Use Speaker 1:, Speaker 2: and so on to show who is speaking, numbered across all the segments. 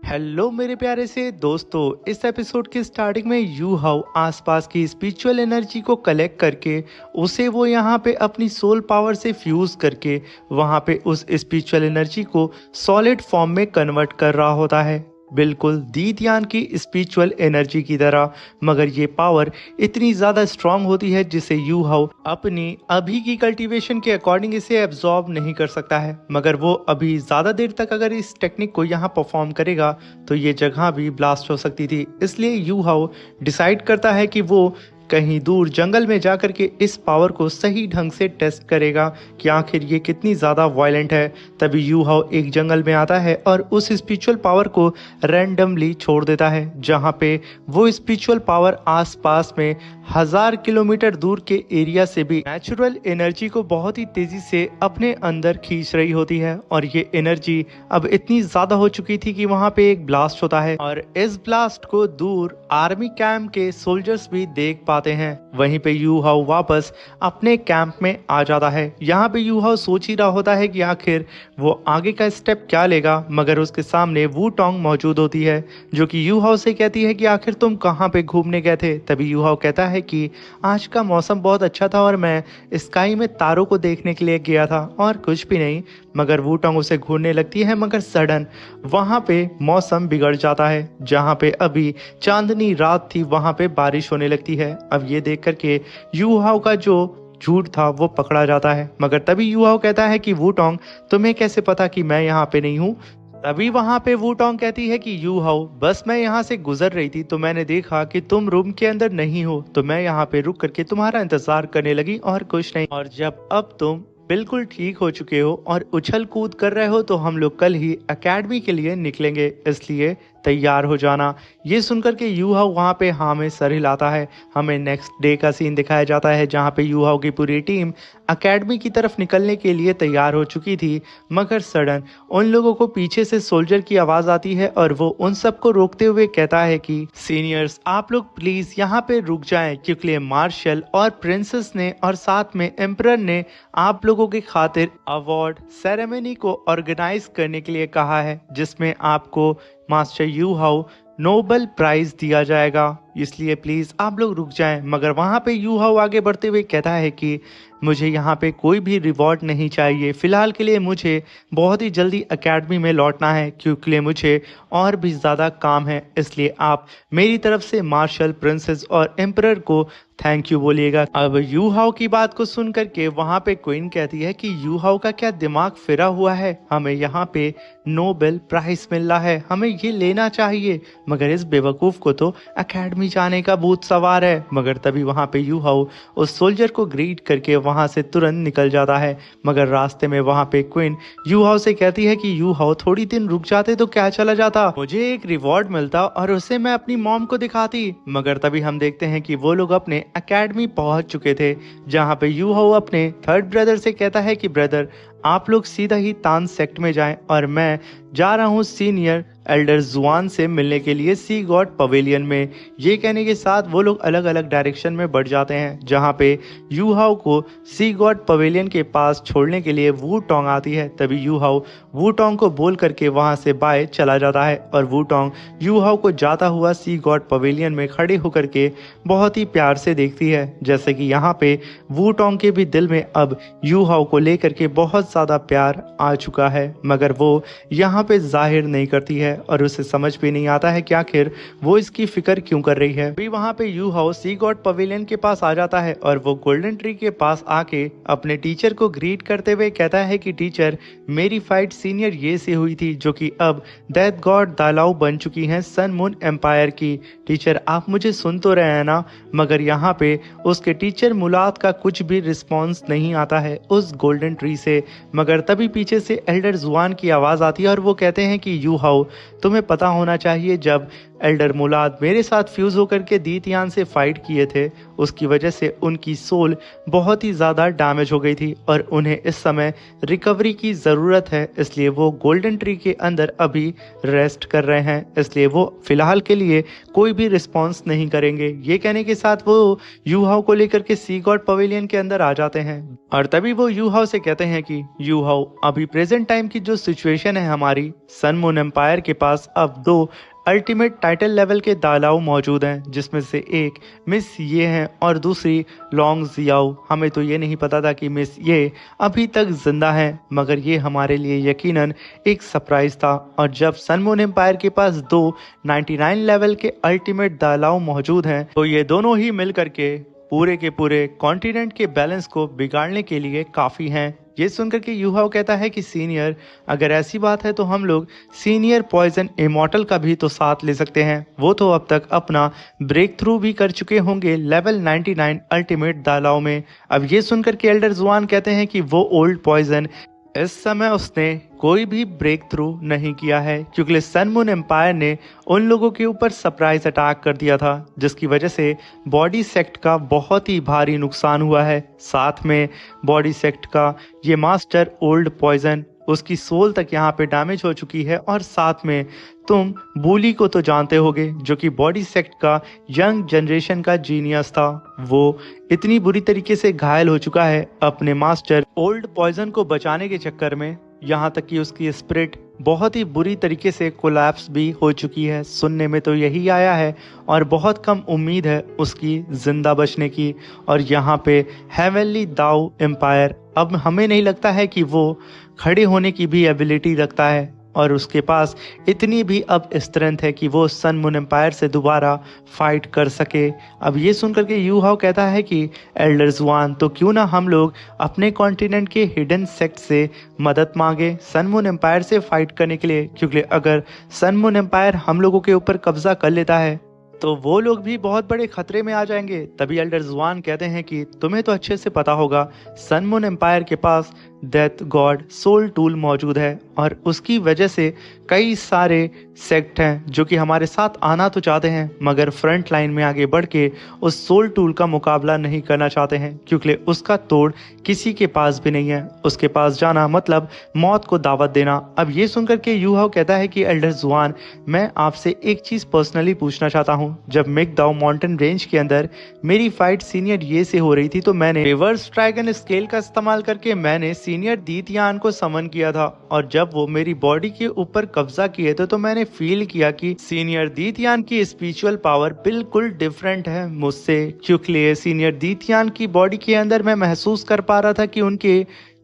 Speaker 1: Hello मेरे प्यारे से दोस्तों, इस एपिसोड के स्टार्टिंग में यू हाउ आसपास की स्पिरिचुअल एनर्जी को कलेक्ट करके उसे वो यहाँ पे अपनी सोल पावर से फ्यूज करके वहाँ पे उस स्पिरिचुअल एनर्जी को सॉलिड फॉर्म में कन्वर्ट कर रहा होता है, बिल्कुल दीदयान की स्पिरिचुअल एनर्जी की तरह। मगर ये पावर इतनी ज़्यादा स्ट्रांग होती है जिसे यू हाउ अपनी अभी की कल्टीवेशन के अकॉर्डिंग इसे एब्जॉर्ब नहीं कर सकता है। मगर वो अभी ज़्यादा देर तक अगर इस टेक्निक को यहाँ परफॉर्म करेगा तो ये जगह भी ब्लास्ट हो सकती थी। इसलिए यू हाउ डिसाइड करता है कि वो कहीं दूर जंगल में जाकर के इस पावर को सही ढंग से टेस्ट करेगा कि आखिर ये कितनी ज़्यादा वायलेंट है। तभी यू हाउ एक जंगल में आता है और उस स्पिरिचुअल पावर को रैंडमली छोड़ देता है, जहाँ पे वो स्पिरिचुअल पावर आसपास में 1000 किलोमीटर दूर के एरिया से भी नेचुरल एनर्जी को बहुत ही तेजी से अपने अंदर खींच रही होती है। और ये एनर्जी अब इतनी ज़्यादा हो चुकी थी कि वहाँ पे एक ब्लास्ट होता है और इस ब्लास्ट को दूर आर्मी कैंप के सोल्जर्स भी देख पाते हैं। वहीं पे यू हाउ वापस अपने कैंप में आ जाता है। यहाँ पे यू हाउ सोच ही रहा होता है कि आखिर वो आगे का स्टेप क्या लेगा, मगर उसके सामने वू टोंग मौजूद होती है जो कि यू हाउ से कहती है कि आखिर तुम कहाँ पे घूमने गए थे। तभी यू हाउ कहता है कि आज का मौसम बहुत अच्छा था और मैं स्काई में तारों को देखने के लिए गया था और कुछ भी नहीं। मगर वू टोंग उसे घूरने लगती है, मगर सडन वहाँ पे मौसम बिगड़ जाता है। जहाँ पे अभी चांदनी रात थी वहाँ पे बारिश होने लगती है। अब ये देख करके यू हाउ का जो झूठ था वो पकड़ा जाता है। मगर तभी यू हाउ कहता है कि वू टोंग तुम्हें कैसे पता कि मैं यहाँ पे नहीं हूँ। तभी वहां पे वू टोंग कहती है कि यू हाउ बस मैं यहाँ से गुजर रही थी तो मैंने देखा कि तुम रूम के अंदर नहीं हो, तो मैं यहाँ पे रुक करके तुम्हारा इंतजार करने लगी और कुछ नहीं। और जब अब तुम बिल्कुल ठीक हो चुके हो और उछल कूद कर रहे हो तो हम लोग कल ही एकेडमी के लिए निकलेंगे, इसलिए तैयार हो जाना। ये सुनकर के यू हाउ वहाँ पे हाँ में सर हिलाता है। हमें नेक्स्ट डे का सीन दिखाया जाता है जहाँ पे यू हाउ की पूरी टीम एकेडमी की तरफ निकलने के लिए तैयार हो चुकी थी। मगर सडन उन लोगों को पीछे से सोल्जर की आवाज़ आती है और वो उन सबको रोकते हुए कहता है कि सीनियर्स आप लोग प्लीज़ यहाँ पे रुक जाएं, क्योंकि मार्शल और प्रिंसेस ने और साथ में एम्परर ने आप लोगों की खातिर अवार्ड सेरेमनी को ऑर्गेनाइज करने के लिए कहा है, जिसमें आपको master Yu Hao Nobel prize दिया जाएगा, इसलिए प्लीज़ आप लोग रुक जाएं। मगर वहाँ पे यू हाउ आगे बढ़ते हुए कहता है कि मुझे यहाँ पे कोई भी रिवॉर्ड नहीं चाहिए, फ़िलहाल के लिए मुझे बहुत ही जल्दी एकेडमी में लौटना है क्योंकि मुझे और भी ज़्यादा काम है। इसलिए आप मेरी तरफ से मार्शल, प्रिंसेस और एम्परर को थैंक यू बोलिएगा। अब यू हाउ की बात को सुन करके वहाँ पे क्वीन कहती है कि यू हाउ का क्या दिमाग फिरा हुआ है, हमें यहाँ पे नोबेल प्राइज मिल रहा है, हमें ये लेना चाहिए, मगर इस बेवकूफ़ को तो एकेडमी जाने का भूत सवार है। मगर तभी वहाँ पे यू हाउ उस सोल्जर को ग्रीट करके वहाँ से तुरंत निकल जाता है। मगर रास्ते में वहाँ पे क्वीन यू हाउ से कहती है कि यू हाउ थोड़ी दिन रुक जाते तो क्या चला जाता, मुझे एक रिवॉर्ड मिलता और उसे मैं अपनी मॉम को दिखाती। मगर तभी हम देखते हैं कि वो लोग अपने एकेडमी पहुंच चुके थे, जहाँ पे यू हाउ अपने थर्ड ब्रदर से कहता है कि ब्रदर आप लोग सीधा ही तान सेक्ट में जाएं और मैं जा रहा हूँ सीनियर एल्डर जुआन से मिलने के लिए सी गॉड पवेलियन में। ये कहने के साथ वो लोग अलग अलग डायरेक्शन में बढ़ जाते हैं, जहाँ पे यू हाउ को सी गॉड पवेलियन के पास छोड़ने के लिए वू टोंग आती है। तभी यू हाउ वू टोंग को बोल करके वहाँ से बाय चला जाता है और वू टोंग यू हाउ को जाता हुआ सी गॉड पवेलियन में खड़े होकर के बहुत ही प्यार से देखती है। जैसे कि यहाँ पे वू टोंग के भी दिल में अब यू हाउ को लेकर के बहुत ज़्यादा प्यार आ चुका है, मगर वो यहाँ पे जाहिर नहीं करती है और उसे समझ भी नहीं आता है कि आखिर वो इसकी फिक्र क्यों कर रही है। भी वहाँ पे Yu Hao Sea God Pavilion के पास आ जाता है और वो गोल्डन ट्री के पास आके अपने टीचर को ग्रीट करते हुए कहता है कि टीचर मेरी फाइट सीनियर ये से हुई थी जो कि अब डेथ गॉड दालाओ बन चुकी हैं सन मून एम्पायर की। टीचर आप मुझे सुन तो रहे हैं ना। मगर यहाँ पे उसके टीचर मुलाद का कुछ भी रिस्पॉन्स नहीं आता है उस गोल्डन ट्री से। मगर तभी पीछे से एल्डर जुआन की आवाज़ आती है और वो कहते हैं कि यू हाउ तुम्हें पता होना चाहिए जब एल्डर मुलाद मेरे साथ फ्यूज होकर के दीतयान से फाइट किए थे, उसकी वजह से उनकी सोल बहुत ही ज़्यादा डैमेज हो गई थी और उन्हें इस समय रिकवरी की ज़रूरत है, इसलिए वो गोल्डन ट्री के अंदर अभी रेस्ट कर रहे हैं, इसलिए वो फिलहाल के लिए कोई भी रिस्पॉन्स नहीं करेंगे। ये कहने के साथ वो यू हाउ को लेकर के सी गॉड पवेलियन के अंदर आ जाते हैं और तभी वो यू हाउ से कहते हैं कि यू हाउ अभी प्रेजेंट टाइम की जो सिचुएशन है हमारी हमारी सन मून एम्पायर के पास अब 2 अल्टीमेट टाइटल लेवल के दालाओ मौजूद हैं, जिसमें से एक मिस ये हैं और दूसरी लॉन्ग जियाओ। हमें तो ये नहीं पता था कि मिस ये अभी तक जिंदा हैं, मगर ये हमारे लिए यकीनन एक सरप्राइज था। और जब सन मून एम्पायर के पास 2 99 लेवल के अल्टीमेट दालाओ मौजूद हैं, तो ये दोनों ही मिल करके पूरे के पूरे कॉन्टिनेंट के बैलेंस को बिगाड़ने के लिए काफ़ी हैं। ये सुनकर के यूहाओ कहता है कि सीनियर, अगर ऐसी बात है तो हम लोग सीनियर पॉइजन इमॉर्टल का भी तो साथ ले सकते हैं। वो तो अब तक अपना ब्रेक थ्रू भी कर चुके होंगे लेवल 99 अल्टीमेट दालाओं में। अब ये सुनकर के एल्डर जुआन कहते हैं कि वो ओल्ड पॉइजन इस समय उसने कोई भी ब्रेक थ्रू नहीं किया है, क्योंकि सन मून एम्पायर ने उन लोगों के ऊपर सरप्राइज अटैक कर दिया था, जिसकी वजह से बॉडी सेक्ट का बहुत ही भारी नुकसान हुआ है। साथ में बॉडी सेक्ट का ये मास्टर ओल्ड पॉइजन, उसकी सोल तक यहाँ पे डैमेज हो चुकी है। और साथ में तुम बूली को तो जानते होगे, जो कि बॉडी सेक्ट का यंग जनरेशन का जीनियस था। वो इतनी बुरी तरीके से घायल हो चुका है अपने मास्टर ओल्ड पॉइजन को बचाने के चक्कर में, यहाँ तक कि उसकी स्पिरिट बहुत ही बुरी तरीके से कोलैप्स भी हो चुकी है। सुनने में तो यही आया है और बहुत कम उम्मीद है उसकी जिंदा बचने की। और यहाँ पे हेवनली दाओ एम्पायर, अब हमें नहीं लगता है कि वो खड़े होने की भी एबिलिटी रखता है, और उसके पास इतनी भी अब स्ट्रेंथ है कि वो सन मून एम्पायर से दोबारा फाइट कर सके। अब ये सुनकर के यूहाओ कहता है कि एल्डर जुआन, तो क्यों ना हम लोग अपने कॉन्टिनेंट के हिडन सेक्ट से मदद मांगे सन मून एम्पायर से फाइट करने के लिए, क्योंकि अगर सन मून एम्पायर हम लोगों के ऊपर कब्जा कर लेता है तो वो लोग भी बहुत बड़े खतरे में आ जाएंगे। तभी एल्डर जुआन कहते हैं कि तुम्हें तो अच्छे से पता होगा सन मून एम्पायर के पास डेथ गॉड सोल टूल मौजूद है, और उसकी वजह से कई सारे सेक्ट हैं जो कि हमारे साथ आना तो चाहते हैं, मगर फ्रंट लाइन में आगे बढ़ के उस सोल टूल का मुकाबला नहीं करना चाहते हैं, क्योंकि उसका तोड़ किसी के पास भी नहीं है। उसके पास जाना मतलब मौत को दावत देना। अब ये सुनकर के यूहाओ कहता है कि एल्डर जुआन, मैं आपसे एक चीज पर्सनली पूछना चाहता हूँ। जब मिगदाओ माउंटेन रेंज के अंदर मेरी फाइट सीनियर ये से हो रही थी, तो मैंने रिवर्स ड्रैगन स्केल का इस्तेमाल करके मैंने सीनियर दीतियान को समन किया था, और जब वो मेरी बॉडी के ऊपर कब्जा किए थे तो मैंने फील किया कि सीनियर दीतियान की स्पिरिचुअल पावर बिल्कुल डिफरेंट है मुझसे, क्योंकि सीनियर दीतियान की बॉडी के अंदर मैं महसूस कर पा रहा था कि उनके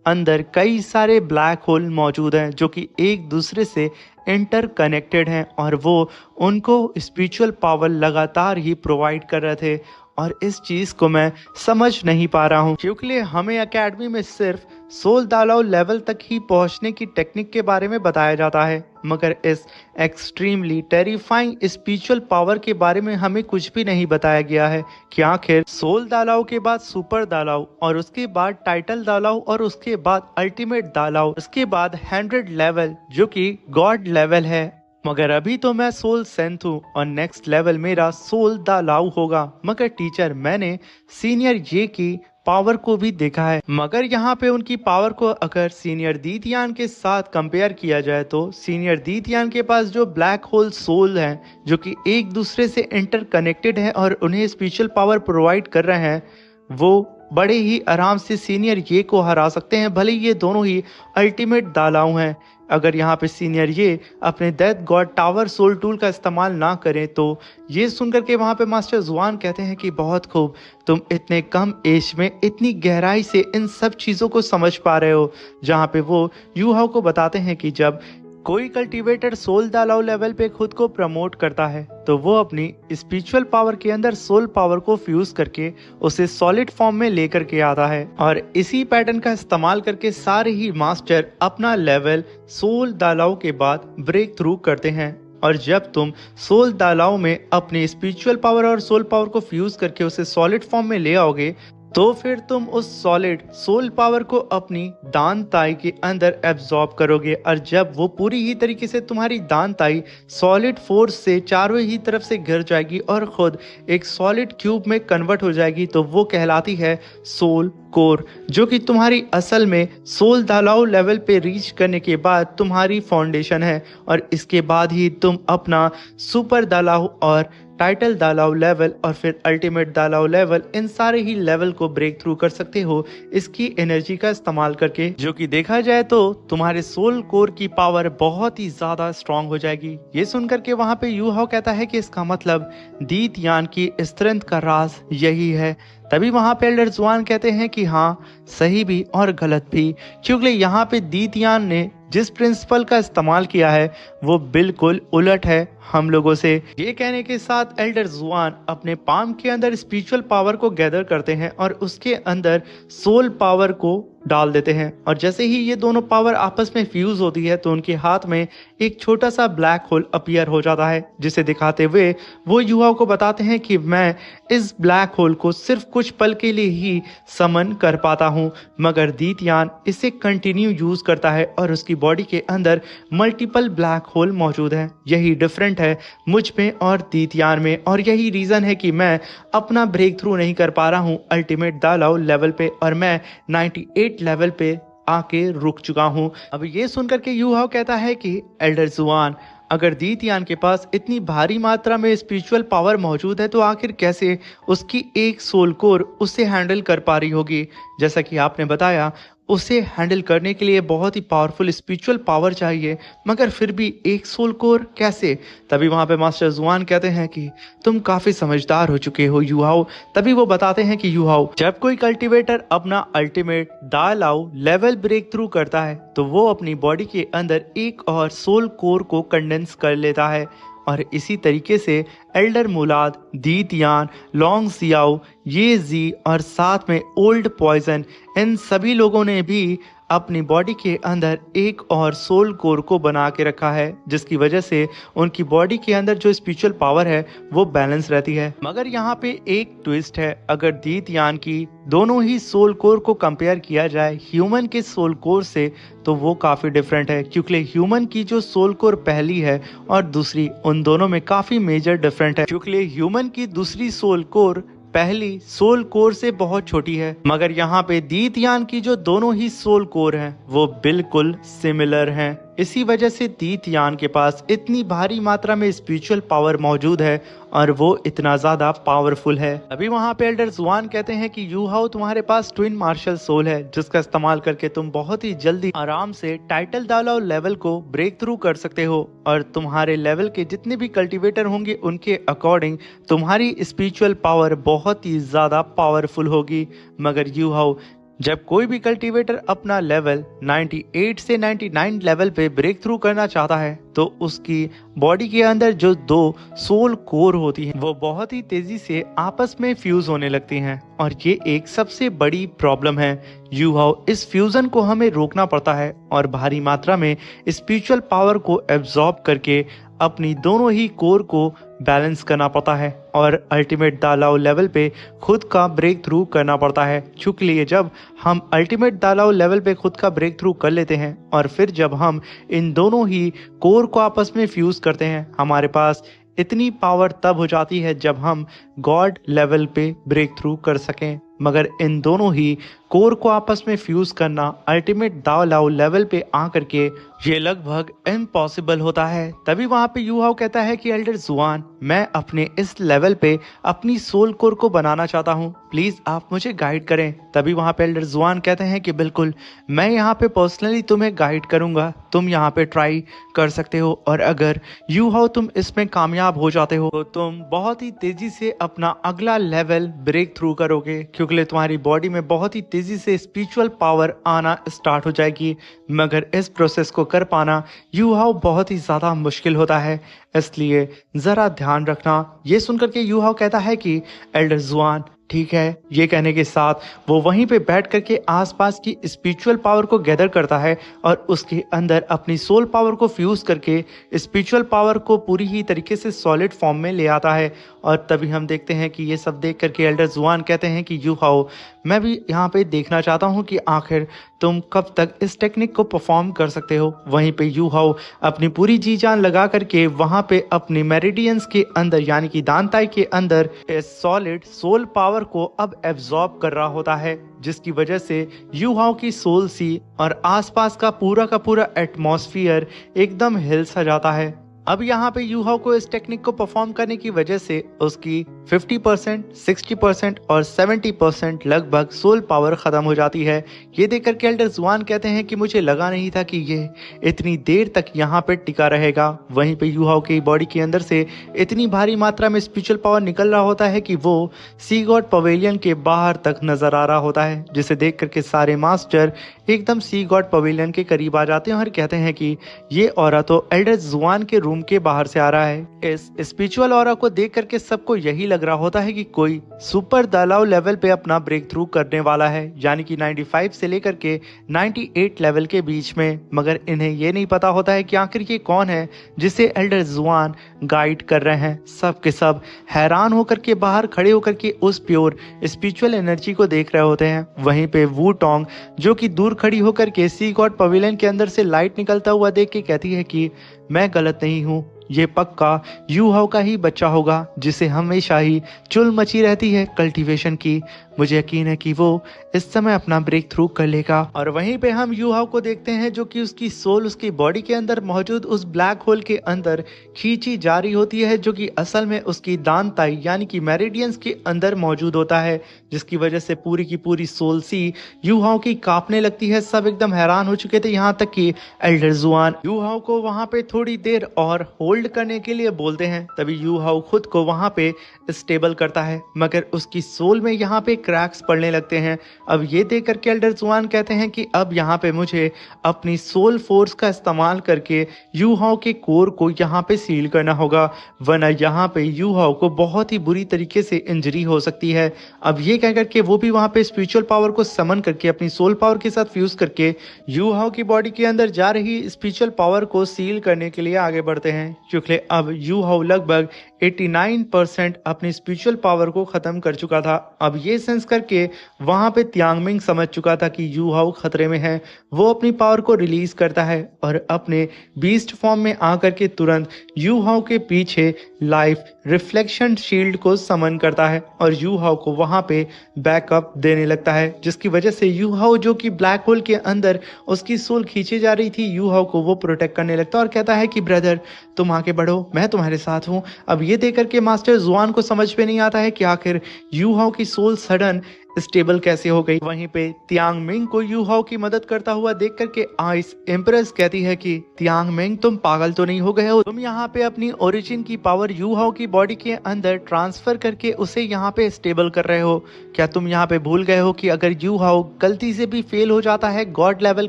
Speaker 1: अंदर कई सारे ब्लैक होल मौजूद हैं जो कि एक दूसरे से इंटरकनेक्टेड हैं, और वो उनको स्पिरिचुअल पावर लगातार ही प्रोवाइड कर रहे थे। और इस चीज को मैं समझ नहीं पा रहा हूँ, क्योंकि हमें एकेडमी में सिर्फ सोल दालाओ लेवल तक ही पहुंचने की टेक्निक के बारे में बताया जाता है, मगर इस एक्सट्रीमली टेरिफाइंग स्पिरिचुअल पावर के बारे में हमें कुछ भी नहीं बताया गया है कि आखिर सोल दालाओ के बाद सुपर दालाओ, और उसके बाद टाइटल दालाओ, और उसके बाद अल्टीमेट दालाओ, उसके बाद 100 लेवल जो कि गॉड लेवल है। मगर अभी तो मैं सोल सेंथ हूँ और नेक्स्ट लेवल मेरा सोल दालाओ होगा। मगर टीचर, मैंने सीनियर ये की पावर को भी देखा है, मगर यहाँ पे उनकी पावर को अगर सीनियर दीतियान के साथ कंपेयर किया जाए तो सीनियर दीतियान के पास जो ब्लैक होल सोल हैं जो कि एक दूसरे से इंटरकनेक्टेड है और उन्हें स्पिरिचुअल पावर प्रोवाइड कर रहे हैं, वो बड़े ही आराम से सीनियर ये को हरा सकते हैं, भले ये दोनों ही अल्टीमेट दालाओ हैं। अगर यहाँ पे सीनियर ये अपने death god tower soul tool का इस्तेमाल ना करें तो ये सुनकर के वहाँ पे मास्टर जुआन कहते हैं कि बहुत खूब, तुम इतने कम एज में इतनी गहराई से इन सब चीज़ों को समझ पा रहे हो। जहाँ पे वो यूहाओ को बताते हैं कि जब कोई कल्टीवेटर सोल दालाओ लेवल पे खुद को प्रमोट करता है तो वो अपनी स्पिरिचुअल पावर के अंदर सोल पावर को फ्यूज करके उसे सॉलिड फॉर्म में लेकर के आता है, और इसी पैटर्न का इस्तेमाल करके सारे ही मास्टर अपना लेवल सोल दालाओ के बाद ब्रेक थ्रू करते हैं। और जब तुम सोल दालाओ में अपनी स्पिरिचुअल पावर और सोल पावर को फ्यूज करके उसे सॉलिड फॉर्म में ले आओगे तो फिर तुम उस सॉलिड सोल पावर को अपनी दान ताई के अंदर एब्जॉर्ब करोगे, और जब वो पूरी ही तरीके से तुम्हारी दान ताई सॉलिड फोर्स से चारों ही तरफ से घिर जाएगी और खुद एक सॉलिड क्यूब में कन्वर्ट हो जाएगी, तो वो कहलाती है सोल कोर, जो कि तुम्हारी असल में सोल दालाओ लेवल पे रीच करने के बाद तुम्हारी फाउंडेशन है। और इसके बाद ही तुम अपना सुपर दालाओ और टाइटल दालाव लेवल और फिर अल्टीमेट दालाव लेवल, इन सारे ही लेवल को ब्रेक थ्रू कर सकते हो इसकी एनर्जी का इस्तेमाल करके। जो कि देखा जाए तो तुम्हारे सोल कोर की पावर बहुत ही ज्यादा स्ट्रांग हो जाएगी। ये सुनकर के वहां पे यू हाओ कहता है कि इसका मतलब दी तियान की स्ट्रेंथ का राज यही है। तभी वहां पे एल्डर जुआन कहते हैं कि हाँ, सही भी और गलत भी, क्योंकि यहाँ पे दी तियान ने जिस प्रिंसिपल का इस्तेमाल किया है वो बिल्कुल उलट है हम लोगों से। ये कहने के साथ एल्डर जुआन अपने पाम के अंदर स्पिरिचुअल पावर को गैदर करते हैं और उसके अंदर सोल पावर को डाल देते हैं। और जैसे ही ये दोनों पावर आपस में फ्यूज होती है तो उनके हाथ में एक छोटा सा ब्लैक होल अपीयर हो जाता है, जिसे दिखाते हुए वो यू हाओ को बताते हैं कि मैं इस ब्लैक होल को सिर्फ कुछ पल के लिए ही समन कर पाता हूँ, मगर दी तियान इसे कंटिन्यू यूज करता है और उसकी बॉडी के अंदर मल्टीपल ब्लैक होल मौजूद है। यही डिफरेंट है मुझ में और दी तियान में, और यही रीजन है कि मैं अपना ब्रेक थ्रू नहीं कर पा रहा हूँ अल्टीमेट दालाव लेवल पे, और मैं 98 लेवल पे आके रुक चुका हूँ। अब ये सुनकर के यू हाओ कहता है कि एल्डर जुआन, अगर दी तियान के पास इतनी भारी मात्रा में स्पिरिचुअल पावर मौजूद है तो आखिर कैसे उसकी एक सोल कोर उसे हैंडल कर पा रही होगी। जैसा कि आपने बताया, उसे हैंडल करने के लिए बहुत ही पावरफुल स्पिरिचुअल पावर चाहिए, मगर फिर भी एक सोल कोर कैसे। तभी वहां पे मास्टर जुआन कहते हैं कि तुम काफी समझदार हो चुके हो यू हाओ। तभी वो बताते हैं कि यू हाओ, जब कोई कल्टीवेटर अपना अल्टीमेट दालाव लेवल ब्रेक थ्रू करता है तो वो अपनी बॉडी के अंदर एक और सोल कोर को कंडेंस कर लेता है, और इसी तरीके से एल्डर मुलाद, दी तियान, लॉन्ग सियाओ, ये जी और साथ में ओल्ड पॉइजन, इन सभी लोगों ने भी अपनी बॉडी के अंदर एक और सोल कोर को बना के रखा है, जिसकी वजह से उनकी बॉडी के अंदर जो स्पिरिचुअल पावर है वो बैलेंस रहती है। मगर यहाँ पे एक ट्विस्ट है, अगर दी तियान की दोनों ही सोल कोर को कंपेयर किया जाए ह्यूमन के सोल कोर से तो वो काफी डिफरेंट है, क्योंकि ह्यूमन की जो सोल कोर पहली है और दूसरी, उन दोनों में काफी मेजर डिफरेंट है। क्योंकि ह्यूमन की दूसरी सोल कोर पहली सोल कोर से बहुत छोटी है, मगर यहाँ पे दी तियान की जो दोनों ही सोल कोर हैं वो बिल्कुल सिमिलर हैं। इसी वजह से दी तियान के पास इतनी भारी मात्रा में स्पिरिचुअल पावर मौजूद है और वो इतना ज्यादा पावरफुल है। अभी वहाँ पे एल्डर जुआन कहते हैं कि यू हाओ, तुम्हारे पास ट्विन मार्शल सोल है जिसका इस्तेमाल करके तुम बहुत ही जल्दी आराम से टाइटल दालाव लेवल को ब्रेक थ्रू कर सकते हो, और तुम्हारे लेवल के जितने भी कल्टीवेटर होंगे उनके अकॉर्डिंग तुम्हारी स्पिरिचुअल पावर बहुत ही ज्यादा पावरफुल होगी। मगर यू हाओ, जब कोई भी कल्टीवेटर अपना लेवल 98 से 99 लेवल पे ब्रेक थ्रू करना चाहता है तो उसकी बॉडी के अंदर जो दो सोल कोर होती हैं वो बहुत ही तेजी से आपस में फ्यूज होने लगती हैं, और ये एक सबसे बड़ी प्रॉब्लम है। यू हाओ, इस फ्यूजन को हमें रोकना पड़ता है और भारी मात्रा में स्पिरिचुअल पावर को एब्जॉर्ब करके अपनी दोनों ही कोर को बैलेंस करना पड़ता है और अल्टीमेट दालाव लेवल पे खुद का ब्रेक थ्रू करना पड़ता है। चूंकि जब हम अल्टीमेट दालाव लेवल पे खुद का ब्रेक थ्रू कर लेते हैं और फिर जब हम इन दोनों ही कोर को आपस में फ्यूज करते हैं, हमारे पास इतनी पावर तब हो जाती है जब हम गॉड लेवल पे ब्रेक थ्रू कर सकें। मगर इन दोनों ही कोर को आपस में फ्यूज करना अल्टीमेट दालाव लेवल पे आकर के ये लगभग इम्पॉसिबल होता है। तभी वहां पे यू हाओ कहता है कि एल्डर जुआन, मैं अपने इस लेवल पे अपनी सोल कोर को बनाना चाहता हूँ, प्लीज आप मुझे गाइड करें। तभी वहां पे एल्डर जुआन कहते हैं कि बिल्कुल, मैं यहाँ पे पर्सनली तुम्हें गाइड करूंगा, तुम यहाँ पे ट्राई कर सकते हो, और अगर यू हाओ तुम इसमें कामयाब हो जाते हो तो तुम बहुत ही तेजी से अपना अगला लेवल ब्रेक थ्रू करोगे, क्योंकि तुम्हारी बॉडी में बहुत ही तेजी से स्पिरिचुअल पावर आना स्टार्ट हो जाएगी। मगर इस प्रोसेस को कर पाना यू हाओ बहुत ही ज्यादा मुश्किल होता है, इसलिए जरा ध्यान रखना। ये सुनकर के यू हाओ कहता है कि एल्डर जुआन, ठीक है। ये कहने के साथ वो वहीं पे बैठ करके आसपास की स्पिरिचुअल पावर को गैदर करता है और उसके अंदर अपनी सोल पावर को फ्यूज करके स्पिरिचुअल पावर को पूरी ही तरीके से सॉलिड फॉर्म में ले आता है। और तभी हम देखते हैं कि ये सब देख करके एल्डर जुआन कहते हैं कि यू हाओ, मैं भी यहाँ पे देखना चाहता हूँ कि आखिर तुम कब तक इस टेक्निक को परफॉर्म कर सकते हो। वहीं पे यू हाओ अपनी पूरी जी जान लगा करके वहां पे अपनी मेरिडियंस के अंदर यानी कि दांताई के अंदर इस सॉलिड सोल पावर को अब एब्जॉर्ब कर रहा होता है, जिसकी वजह से यू हाओ की सोल सी और आसपास का पूरा एटमॉस्फेयर एकदम हिल सा जाता है। अब यहाँ पे यूहाओ को इस टेक्निक को परफॉर्म करने की वजह से उसकी 50%, 60% और 70% लगभग सोल पावर खत्म हो जाती है। ये देखकर के एल्डर जुआन कहते हैं कि मुझे लगा नहीं था कि ये इतनी देर तक यहाँ पे टिका रहेगा। वहीं पे यूहाओ की बॉडी के अंदर से इतनी भारी मात्रा में स्पिरिचुअल पावर निकल रहा होता है कि वो सी गॉड पवेलियन के बाहर तक नजर आ रहा होता है, जिसे देख करके सारे मास्टर एकदम सी गॉड पवेलियन के करीब आ जाते हैं और कहते हैं कि ये ऑरा तो एल्डर जुआन के रूम के बाहर से आ रहा है। इस स्पिरिचुअल ऑरा को देख करके सबको यही लग रहा होता है कि कोई सुपर दलाव लेवल पे अपना ब्रेक थ्रू करने वाला है, यानी कि 95 से लेकर के 98 लेवल के बीच में। मगर इन्हें ये नहीं पता होता है कि आखिर ये कौन है जिसे एल्डर जुआन गाइड कर रहे हैं। सब के सब हैरान होकर के बाहर खड़े होकर के उस प्योर स्पिरिचुअल एनर्जी को देख रहे होते हैं। वहीं पे वू टोंग जो कि दूर खड़ी होकर के सी गॉड पवेलियन के अंदर से लाइट निकलता हुआ देख के कहती है कि मैं गलत नहीं हूँ, ये पक्का यूहाओ का ही बच्चा होगा जिसे हमेशा ही चुल मची रहती है कल्टीवेशन की। मुझे यकीन है कि वो इस समय अपना ब्रेक थ्रू कर लेगा। और वहीं पे हम यूहाओ को देखते हैं जो कि उसकी सोल उसकी बॉडी के अंदर मौजूद उस ब्लैक होल के अंदर खींची जा रही होती है, जो कि असल में उसकी दानताई यानी कि मेरिडियंस के अंदर मौजूद होता है, जिसकी वजह से पूरी की पूरी सोल सी यूहाओ की कांपने लगती है। सब एकदम हैरान हो चुके थे, यहाँ तक कि एल्डर जुआन यूहाओ को वहां पे थोड़ी देर और होल्ड करने के लिए बोलते हैं। तभी यूहाओ खुद को वहां पे स्टेबल करता है, मगर उसकी सोल में यहाँ पे क्रैक्स पड़ने लगते हैं। अब ये देख करके एल्डर जुआन कहते हैं कि अब यहाँ पे मुझे अपनी सोल फोर्स का इस्तेमाल करके यूहाओ के कोर को यहाँ पे सील करना होगा, वरना यहाँ पे यूहाओ को बहुत ही बुरी तरीके से इंजरी हो सकती है। अब ये कह करके वो भी वहाँ पे स्पिरिचुअल पावर को समन करके अपनी सोल पावर के साथ फ्यूज करके यूहाओ की बॉडी के अंदर जा रही स्पिरिचुअल पावर को सील करने के लिए आगे बढ़ते हैं। क्योंकि अब यूहाओ लगभग 89% अपनी स्पिरिचुअल पावर को खत्म कर चुका था। अब ये सेंस करके वहां पे त्यांगमिंग समझ चुका था कि यूहाओ खतरे में है। वो अपनी पावर को रिलीज करता है और अपने बीस्ट फॉर्म में आकर के तुरंत यूहाओ के पीछे लाइफ रिफ्लेक्शन शील्ड को समन करता है और यूहाओ को वहां पे बैकअप देने लगता है, जिसकी वजह से यूहाओ जो कि ब्लैक होल के अंदर उसकी सोल खींची जा रही थी, यूहाओ को वो प्रोटेक्ट करने लगता है और कहता है कि ब्रदर तुम आगे बढ़ो, मैं तुम्हारे साथ हूँ। अब ये देख करके मास्टर जुआन को समझ में नहीं आता है कि आखिर यूहाओ की सोल सडन स्टेबल कैसे हो गई। वहीं पे त्यांगमिंग को यूहाओ की मदद करता हुआ देख करके आइस एम्प्रेस कहती है कि त्यांगमिंग तुम पागल तो नहीं हो गए हो, तुम यहाँ पे अपनी ओरिजिन की पावर यूहाओ की बॉडी के अंदर ट्रांसफर करके उसे यहाँ पे स्टेबल कर रहे हो। क्या तुम यहाँ पे भूल गए हो कि अगर यूहाओ गलती से भी फेल हो जाता है गॉड लेवल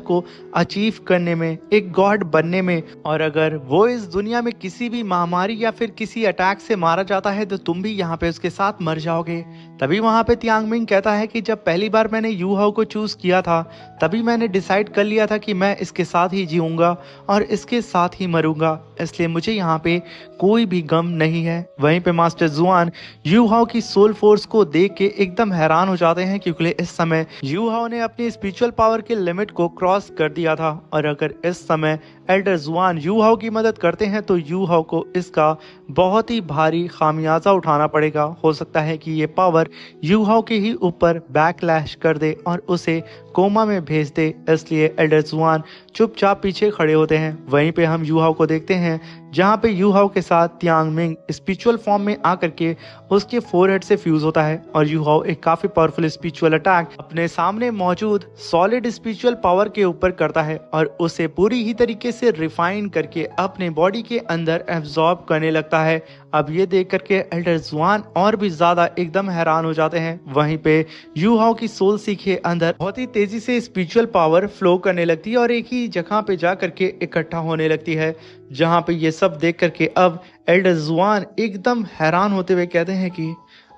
Speaker 1: को अचीव करने में, एक गॉड बनने में, और अगर वो इस दुनिया में किसी भी महामारी या फिर किसी अटैक से मारा जाता है तो तुम भी यहाँ पे उसके साथ मर जाओगे। तभी वहां पे त्यांगमिंग कहता है कि जब पहली बार मैंने यूहाओ को चूज किया था तभी मैंने डिसाइड कर लिया था कि मैं इसके साथ ही जीऊंगा और इसके साथ ही मरूंगा, इसलिए मुझे यहाँ पे कोई भी गम नहीं है। वहीं पे मास्टर जुआन यूहाओ की सोल फोर्स को देख के एकदम हैरान हो जाते हैं, क्योंकि इस समय यूहाओ ने अपनी स्पिरिचुअल पावर के लिमिट को क्रॉस कर दिया था और अगर इस समय एल्डर जुआन यूहाओ की मदद करते हैं तो यूहाओ को इसका बहुत ही भारी खामियाजा उठाना पड़ेगा। हो सकता है कि ये पावर यूहाओ के ही ऊपर बैकलैश कर दे और उसे कोमा में भेज दे, इसलिए एल्डर जुआन चुपचाप पीछे खड़े होते हैं। वहीं पे हम यूहाओ को देखते हैं जहाँ पे यूहाओ के साथ त्यांगमिंग स्पिरिचुअल फॉर्म में आकर के उसके फोरहेड से फ्यूज होता है और यूहाओ एक काफी पावरफुल स्पिरिचुअल अटैक अपने सामने मौजूद सॉलिड स्पिरिचुअल पावर के ऊपर करता है और उसे पूरी ही तरीके से रिफाइन करके अपने बॉडी के अंदर एब्जॉर्ब करने लगता है। अब ये देख करके एल्डर जुआन और भी ज्यादा एकदम हैरान हो जाते हैं। वहीं पे यूहाओ की सोल सी के अंदर बहुत ही तेजी से स्पिरिचुअल पावर फ्लो करने लगती है और एक ही जगह पे जा करके इकट्ठा होने लगती है, जहां पे ये सब देख करके अब एल्डर जुआन एकदम हैरान होते हुए कहते हैं कि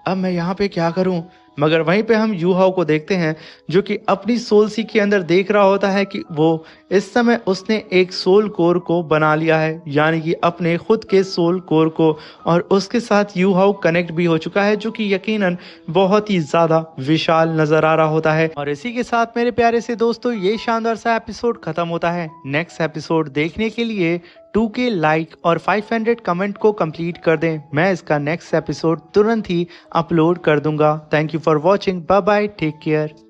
Speaker 1: अब मैं यहाँ पे क्या करूं। मगर वहीं पे हम यूहाओ को देखते हैं जो कि अपनी सोल सी के अंदर देख रहा होता है कि वो इस समय उसने एक सोल कोर को बना लिया है, यानी कि अपने खुद के सोल कोर को, और उसके साथ यूहाओ कनेक्ट भी हो चुका है, जो कि यकीनन बहुत ही ज्यादा विशाल नजर आ रहा होता है। और इसी के साथ मेरे प्यारे से दोस्तों ये शानदार सा एपिसोड खत्म होता है। नेक्स्ट एपिसोड देखने के लिए 2K लाइक और 500 कमेंट को कंप्लीट कर दें। मैं इसका नेक्स्ट एपिसोड तुरंत ही अपलोड कर दूंगा। Thank you for watching. Bye bye, take care.